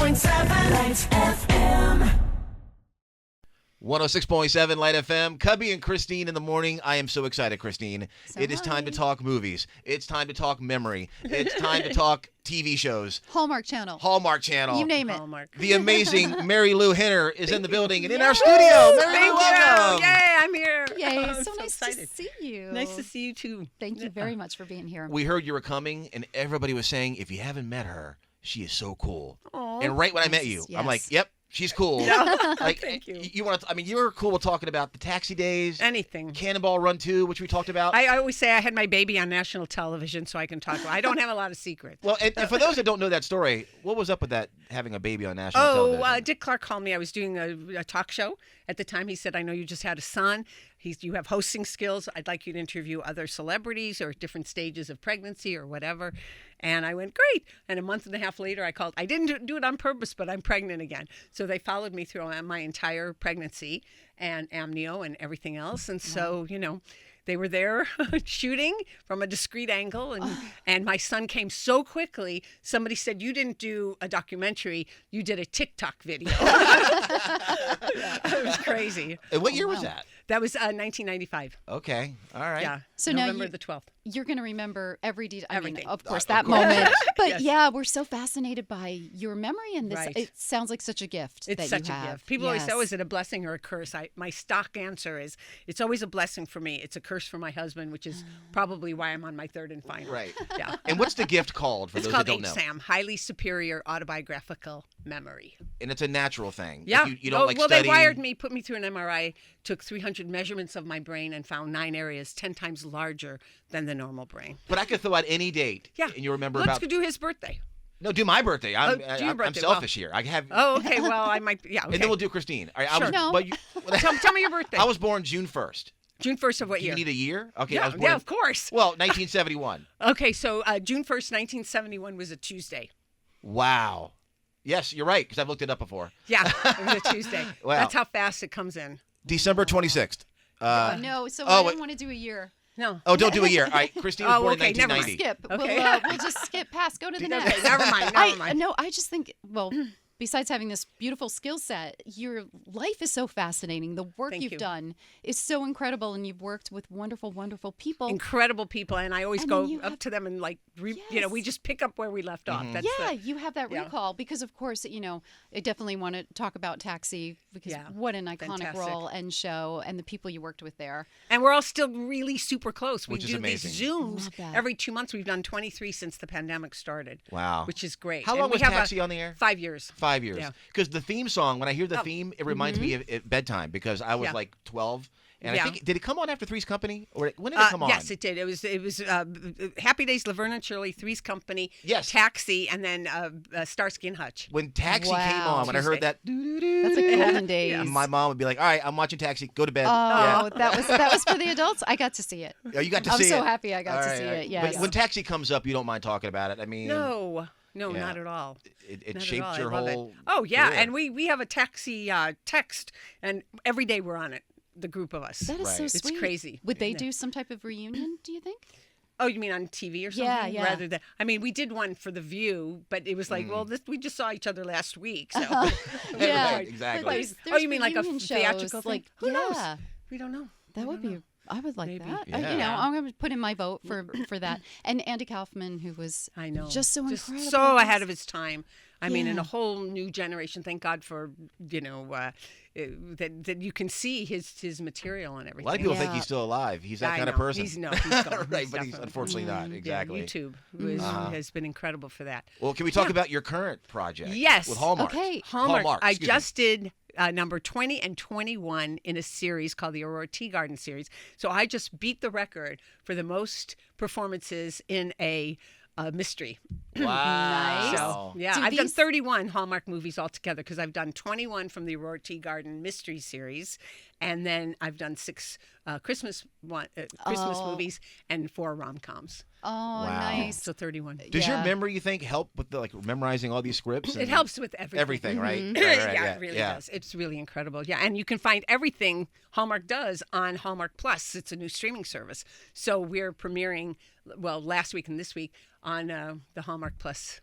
106.7 Lights FM. 106.7 Light FM. Cubby and Christine in the morning. I am so excited, Christine. It is time to talk movies. It's time to talk memory. It's time to talk TV shows. Hallmark Channel. Hallmark Channel. You name it. Hallmark. The amazing Marilu Henner is in the building and in our studio. Marilu, welcome. Yay, I'm here. Yay, I'm so nice excited. to see you. Nice to see you too. Thank you very much for being here. We heard you were coming, and everybody was saying, if you haven't met her, she is so cool. Aw. And right when I met you, I'm like, yep, she's cool. Like, Thank you. You want to? I mean, you were cool with talking about the Taxi Days, Anything. Cannonball Run 2, which we talked about. I always say I had my baby on national television, so I can talk about it. I don't have a lot of secrets. Well, and for those that don't know that story, what was up with that, having a baby on national television? Dick Clark called me. I was doing a talk show. At the time, he said, I know you just had a son. You have hosting skills. I'd like you to interview other celebrities or at different stages of pregnancy or whatever. And I went, great. And a month and a half later, I called. I didn't do it on purpose, but I'm pregnant again. So they followed me through my entire pregnancy and amnio and everything else. And so, they were there shooting from a discreet angle, and my son came so quickly. Somebody said, you didn't do a documentary, you did a TikTok video. It was crazy. And what year was that? That was 1995. Okay, all right. Yeah, So now November the 12th. You're going to remember every detail. I mean, Everything. of course, Of that course. moment. But Yes. yeah, we're so fascinated by your memory, and this. Right. It sounds like such a gift It's that such you a have. gift. People always say, Yes. oh, is it a blessing or a curse? My stock answer is, it's always a blessing for me. It's a curse for my husband, which is probably why I'm on my third and final. Right. Yeah. And what's the gift called for It's those called that don't know? HSAM, Highly Superior Autobiographical Memory. And it's a natural thing. Yeah. Like you don't like well, study. they wired me, put me through an MRI, took 300 measurements of my brain, and found 9 areas 10 times larger than the normal brain. But I could throw out any date. Yeah. And you remember Let's about. do his birthday. No, do my birthday. I'm do your I'm birthday. selfish here. I have. Oh, okay. Well, I might. Yeah. Okay. And then we'll do Christine. All right, I Sure. was, No. but you, tell me your birthday. I was born June 1st. June 1st of what Do year? you need a year? Okay, I yeah, was born. yeah, in- of course. Well, 1971. Okay, so June 1st, 1971 was a Tuesday. Wow. Yes, you're right, because I've looked it up before. Yeah, it was a Tuesday. Wow. That's how fast it comes in. December 26th. No, so oh, I wait. didn't want to do a year. No. Oh, don't do a year. All right, Christine was Oh, born okay, in never mind. 1990. Skip. Okay. We'll just skip past. Go to the Okay, next. never mind. Never mind. No, I just think, well, besides having this beautiful skill set, your life is so fascinating. The work Thank you've you. done is so incredible, and you've worked with wonderful, wonderful people. Incredible people, and I always And go then you up have- to them and we Yes. just pick up where we left off. That's Yeah, you have that yeah. recall because, of course, I definitely want to talk about Taxi because Yeah, what an iconic fantastic. role and show, and the people you worked with there. and we're all still really super close. We Which is do amazing. these Zooms Love that. every 2 months. We've done 23 since the pandemic started. Wow. Which is great. How And long we was have Taxi on the air? 5 years. 5 years. Yeah. Because the theme song, when I hear the Oh. theme, it reminds me of bedtime because I was Yeah. like 12. And Yeah. I think, did it come on after Three's Company? Or when did it come on? Yes, it did. It was Happy Days, Laverne and Shirley, Three's Company, Yes. Taxi, and then Starsky and Hutch. When Taxi came Wow. on, when I heard Tuesday. that, doo-doo-doo, That's a golden days. my mom would be like, all right, I'm watching Taxi. Go to bed. Oh, that was for the adults. I got to see it. Yeah, you got to I'm see so it. happy I got All to right, see all right. it. Yes. But when Taxi comes up, you don't mind talking about it. I mean, No, Yeah. not at all. it Not at shaped all. I your love it. whole. Oh yeah, career. and we have a Taxi text, and every day we're on it. The group of us. That is so Right. sweet. It's crazy. Would they Yeah. do some type of reunion, do you think? Oh, you mean on TV or something? Yeah, yeah. Rather than, I mean, we did one for The View, but it was like, well, we just saw each other last week, so. Yeah, Right, exactly. But there's Oh, you mean like a reunion theatrical shows, thing? like, Who yeah, knows? We don't know. that would be. I would like Maybe. that. Yeah. I'm going to put in my vote for that. And Andy Kaufman, who was I know. just so incredible. so ahead of his time. I mean, in Yeah. a whole new generation. Thank God for that you can see his material and A everything. lot of people think Yeah. he's still alive. He's that I kind of know. person. He's gone. right, He's but he's definitely- unfortunately not. Exactly. Yeah, YouTube has been incredible for that. Well, can we talk about your current project? Yes. With Hallmark. Okay. Hallmark. I excuse me. just did number 20 and 21 in a series called the Aurora Tea Garden series. So I just beat the record for the most performances in a mystery. Wow. Nice. So, yeah, Do I've done these- 31 Hallmark movies altogether because I've done 21 from the Aurora Tea Garden mystery series, and then I've done 6 Christmas movies and 4 rom-coms. Oh, Wow. nice. So 31. Does your Yeah. memory, you think, help with memorizing all these scripts? It helps with everything. Everything, right? Mhm. Right, right, Yeah, it really does. It's really incredible. Yeah, and you can find everything Hallmark does on Hallmark Plus. It's a new streaming service. So we're premiering, well, last week and this week on the Hallmark Plus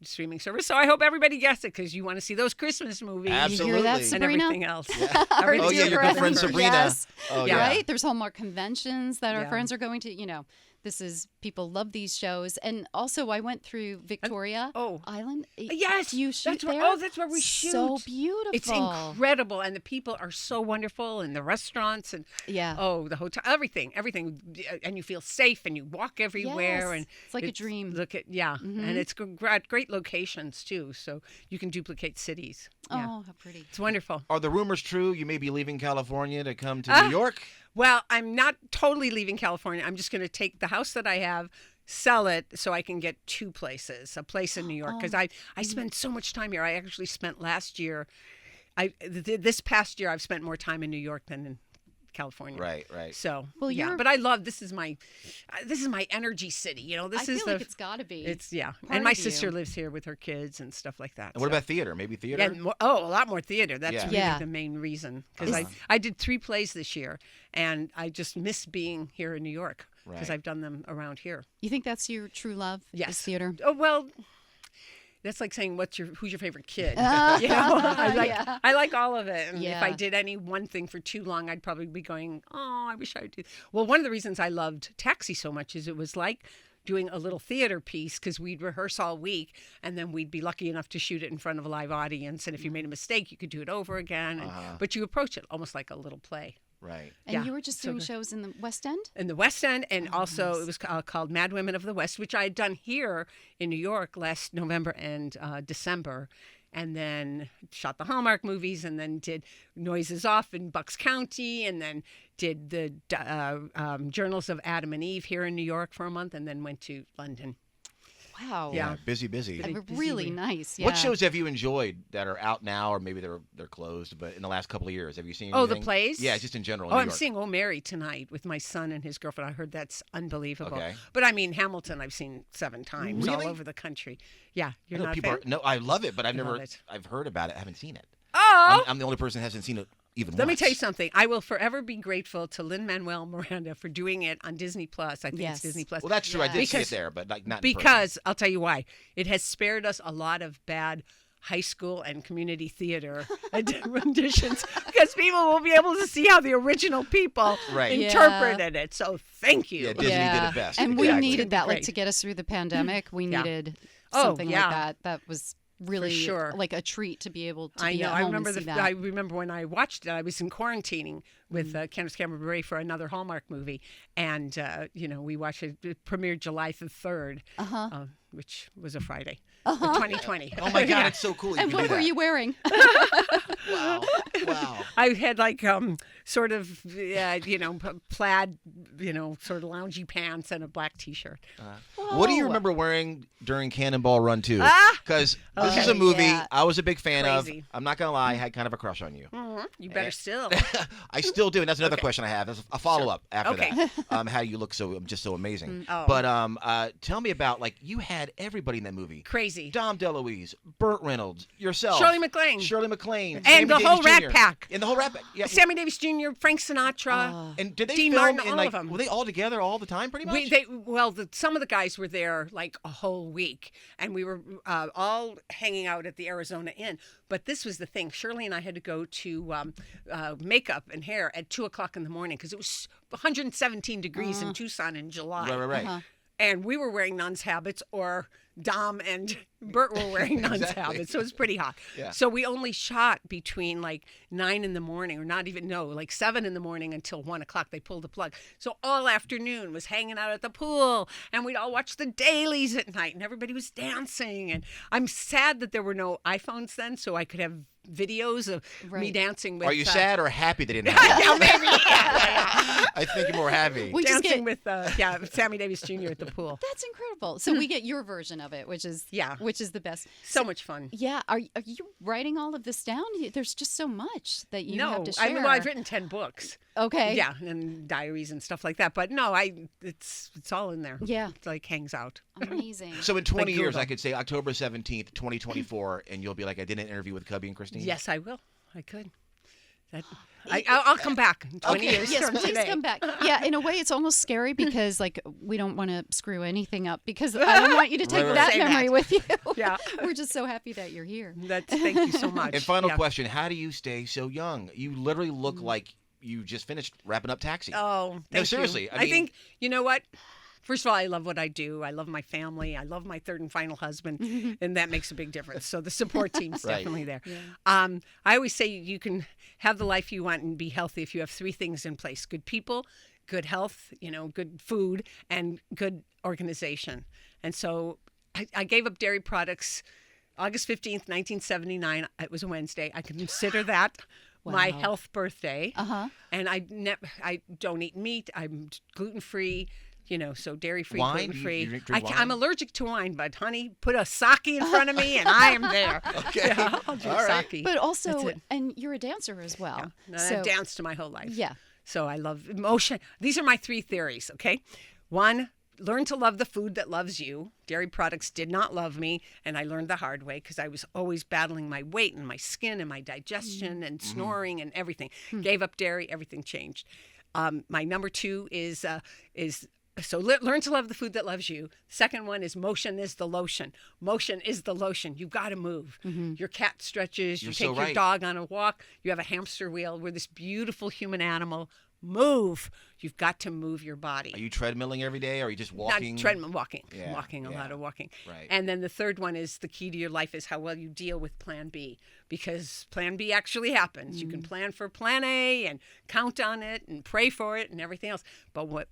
streaming service. So I hope everybody gets it because you want to see those Christmas movies. Absolutely. You hear that, And Sabrina? everything else. Our Oh, yeah, dear your good friend friends. Sabrina. Yes. Oh, yeah. Right? There's Hallmark conventions that our Yeah. friends are going to, This is people love these shows, and also I went through Victoria Island. Yes, Do you shoot that's there? where. Oh, that's where we shoot. So beautiful. It's incredible, and the people are so wonderful, and the restaurants, and Yeah. the hotel, everything, and you feel safe, and you walk everywhere, Yes. and It's like a dream. And it's great locations too, so you can duplicate cities. Yeah. Oh, how pretty. It's wonderful. Are the rumors true? You may be leaving California to come to New York? Well, I'm not totally leaving California. I'm just going to take the house that I have, sell it so I can get two places, a place in New York, because I spend so much time here. I actually spent last year, this past year, I've spent more time in New York than in California. Right. So, Well, but I love, this is my energy city. I feel like it's got to be. And my of sister you. lives here with her kids and stuff like that. And what about theater? Maybe theater? Yeah, a lot more theater. That's Yeah. really Yeah. the main reason. Because I did 3 plays this year, and I just miss being here in New York because Right. I've done them around here. You think that's your true love? Yes. Is theater? Oh, well, that's like saying who's your favorite kid? Yeah. I like all of it. And if Yeah. I did any one thing for too long, I'd probably be going, oh, I wish I would do. Well, one of the reasons I loved Taxi so much is it was like doing a little theater piece because we'd rehearse all week and then we'd be lucky enough to shoot it in front of a live audience. And if you made a mistake, you could do it over again. But you approach it almost like a little play. Right. And Yeah, you were just so doing good. shows in the West End? In the West End, and also nice. it was called Mad Women of the West, which I had done here in New York last November and December, and then shot the Hallmark movies, and then did Noises Off in Bucks County, and then did the Journals of Adam and Eve here in New York for a month, and then went to London. Wow. Yeah. Busy. Really nice. Yeah. What shows have you enjoyed that are out now, or maybe they're closed, but in the last couple of years? Have you seen Oh, the anything? plays? Yeah, just in general. Oh, New I'm York. seeing Oh Mary tonight with my son and his girlfriend. I heard that's unbelievable. Okay. But I mean, Hamilton I've seen 7 times Really? all over the country. Yeah, I you're know not a people fan? no, I love it, but I've love it. I've heard about it. I haven't seen it. Oh! I'm the only person who hasn't seen it even Let me once. tell you something. I will forever be grateful to Lin-Manuel Miranda for doing it on Disney Plus. I think Yes. it's Disney Plus. Well, that's true. I did see it Because- there, but not in person. because I'll tell you why. It has spared us a lot of bad high school and community theater renditions because people will be able to see how the original people Right. interpreted it. So thank you. Yeah, Disney did it best. And we Exactly. needed that, like, Great. to get us through the pandemic. We Yeah. needed Oh, something yeah. like that. That was really sure. like a treat to be able to I be know. at I home remember and see that. I remember when I watched it. I was in quarantining with Candace Cameron-Bure for another Hallmark movie, and we watched it. It premiered July the 3rd, which was a Friday, 2020. Oh my God, it's so cool. And what were you wearing? Wow. Wow. I had like sort of plaid, sort of loungy pants and a black T-shirt. What do you remember wearing during Cannonball Run 2? Because this is Okay, a movie yeah. I was a big fan Crazy. of. I'm not gonna lie, I had kind of a crush on you. You better still. I still do, and that's another question I have. That's a follow-up after Okay. that. How you look just so amazing. Oh. But tell me about, like, you had everybody in that movie. Crazy. Dom DeLuise, Burt Reynolds, yourself. Shirley MacLaine. And And the whole Rat Pack. And the whole Rat Pack. Yeah. Sammy Davis Jr., Frank Sinatra. And did they Dean film Martin, in, all like, of 'em. were they all together all the time pretty much? Some of the guys were there like a whole week, and we were all hanging out at the Arizona Inn. But this was the thing. Shirley and I had to go to makeup and hair at 2:00 in the morning because it was 117 degrees in Tucson in July. Right. And we were wearing nuns' habits, or Dom and Bert were wearing nuns' Exactly. habits. So it was pretty hot. Yeah. So we only shot between like 9 in the morning, or like 7 in the morning until 1:00. They pulled the plug. So all afternoon was hanging out at the pool, and we'd all watch the dailies at night, and everybody was dancing. And I'm sad that there were no iPhones then, so I could have videos of me Right. dancing with. Are you sad or happy they didn't have that? Yeah, maybe. Yeah. I think you're more happy. We just Dancing get with Sammy Davis Jr. at the pool. that's incredible. So we get your version of it, which is the best. So much fun. Yeah, are you writing all of this down? There's just so much that you have to share. I've written 10 books. Okay. Yeah, and diaries and stuff like that. But no, it's all in there. Yeah. It's like hangs out. Amazing. So in 20 years, Google. I could say October 17th, 2024, and you'll be like, I did an interview with Cubby and Christine? Yes, I will. I could. I'll come back in 20 Okay. years Yes, from please today. come back. Yeah, in a way, it's almost scary because, like, we don't want to screw anything up because I don't want you to take Right. that Say memory that. with you. Yeah. We're just so happy that you're here. Thank you so much. And final Yeah. question: how do you stay so young? You literally look like you just finished wrapping up Taxi. Oh, thank you. seriously, I I mean- think, you know what? First of all, I love what I do. I love my family. I love my third and final husband, and that makes a big difference. So the support team's Right. definitely there. I always say you can have the life you want and be healthy if you have three things in place: good people, good health, good food, and good organization. And so I gave up dairy products August 15th, 1979. It was a Wednesday. I consider that my Wow. health birthday. Uh-huh. And I don't eat meat. I'm gluten-free, so dairy-free, Wine? gluten-free. You drink wine? I'm allergic to wine, but honey, put a sake in front of me and I am there. Okay. Yeah, I'll drink All right. sake. But That's also, it. and you're a dancer as well. And So, I've danced my whole life. yeah. So I love emotion. These are my three theories, okay? One, learn to love the food that loves you. Dairy products did not love me, and I learned the hard way because I was always battling my weight and my skin and my digestion and snoring and everything. Gave up dairy, everything changed. My number two is learn to love the food that loves you. Second one is motion is the lotion. Motion is the lotion. You've got to move. Your cat stretches. You You're take so your right. dog on a walk. You have a hamster wheel. We're this beautiful human animal. Move. You've got to move your body. Are you treadmilling every day, or are you just walking? Not treadmill, walking. Yeah, Walking, a lot yeah. of walking. Right. And then the third one is the key to your life is how well you deal with plan B, because plan B actually happens. You can plan for plan A and count on it and pray for it and everything else. But what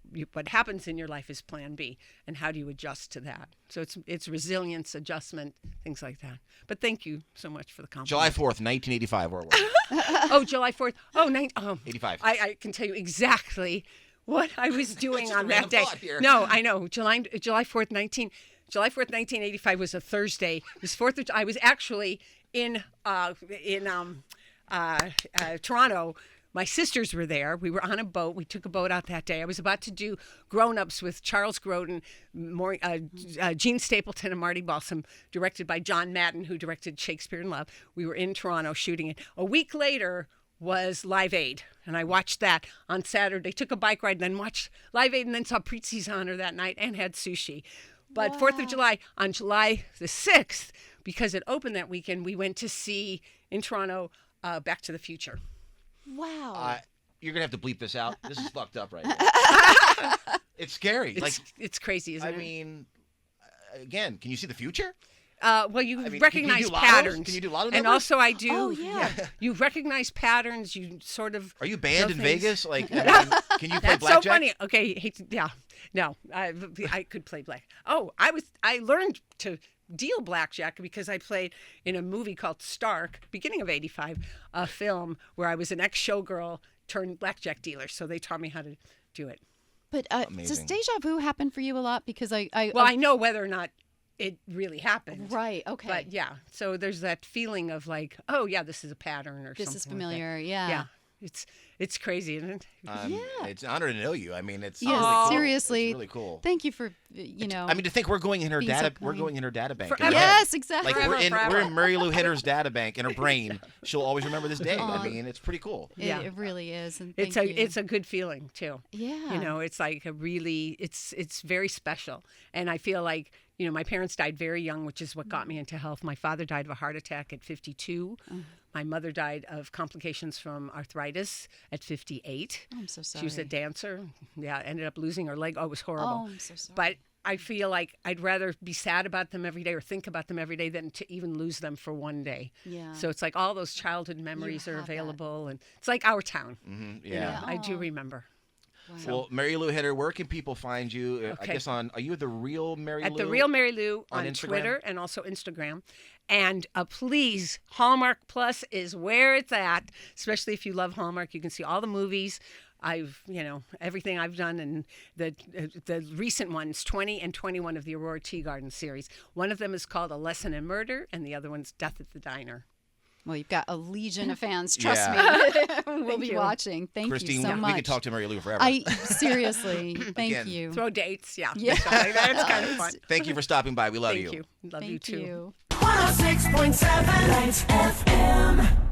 happens in your life is plan B, and how do you adjust to that? So it's resilience, adjustment, things like that. But thank you so much for the compliment. July 4th, 1985. Where were we? Oh, July 4th. Oh, 85. I can tell you exactly what I was doing Just a on that random day. thought here. No, I know. July 4th, 1985 was a Thursday. It was 4th of I was actually in Toronto. My sisters were there. We were on a boat. We took a boat out that day. I was about to do Grown Ups with Charles Grodin, Gene Stapleton, and Marty Balsam, directed by John Madden, who directed Shakespeare in Love. We were in Toronto shooting it. A week later was Live Aid, and I watched that on Saturday. Took a bike ride, then watched Live Aid, and then saw Preetzi's Honor that night and had sushi. But 4th of July, on July the 6th, because it opened that weekend, we went to see in Toronto Back to the Future. Wow. You're gonna have to bleep this out. This is fucked up right now. It's scary. It's crazy, isn't I it? mean, again, can you see the future? Well, you I mean, recognize can you do lottos? patterns. Can you do lotto And numbers? also I do. Oh, yeah. You recognize patterns. You sort of. Are you banned know in things. Vegas? Like, I mean, can you play That's blackjack? so funny. Okay, no, I could play black. Oh, I learned to deal blackjack because I played in a movie called Stark, beginning of '85, a film where I was an ex-showgirl turned blackjack dealer. So they taught me how to do it. But does Amazing. deja vu happen for you a lot? Because I Well, I know whether or not it really happened. right, okay. But yeah, so there's that feeling of like, oh yeah, this is a pattern or This something. is like that. familiar, yeah. Yeah, it's crazy, isn't it? It's an honor to know you. I mean, it's Yes, really cool. seriously. It's really cool. Thank you for I mean, to think we're going in her being so data, we're kind. going in her data bank. Forever. in her head. Yes, exactly. Like we're in Forever. Marilu Henner's data bank in her brain. She'll always remember this day. I mean, it's pretty cool. Yeah. It really is. And It's thank you. it's a good feeling too. Yeah. You know, it's like a really it's very special. And I feel like, my parents died very young, which is what got me into health. My father died of a heart attack at 52. My mother died of complications from arthritis at 58. Oh, I'm so sorry. She was a dancer. Yeah, ended up losing her leg. Oh, it was horrible. Oh, I'm so sorry. But I feel like I'd rather be sad about them every day or think about them every day than to even lose them for one day. Yeah. So it's like all those childhood memories are have that. available, and it's like our town. Yeah. I do remember. Well, Marilu Henner, where can people find you? I Okay. guess are you the real Marilu? At the Real Marilu on on Instagram? Twitter and also Instagram. And please, Hallmark Plus is where it's at, especially if you love Hallmark. You can see all the movies. Everything I've done, and the recent ones, 20 and 21 of the Aurora Tea Garden series. One of them is called A Lesson in Murder, and the other one's Death at the Diner. Well, you've got a legion of fans. Trust Yeah. me. We'll be you. watching. Thank Christine, you so much. we could talk to Marilu forever. Seriously, thank Again. you. Throw dates, yeah. Yeah. Stuff like that. It's kind of fun. Thank you for stopping by. We love Thank you. Love Thank you too. you. 106.7 Lights FM.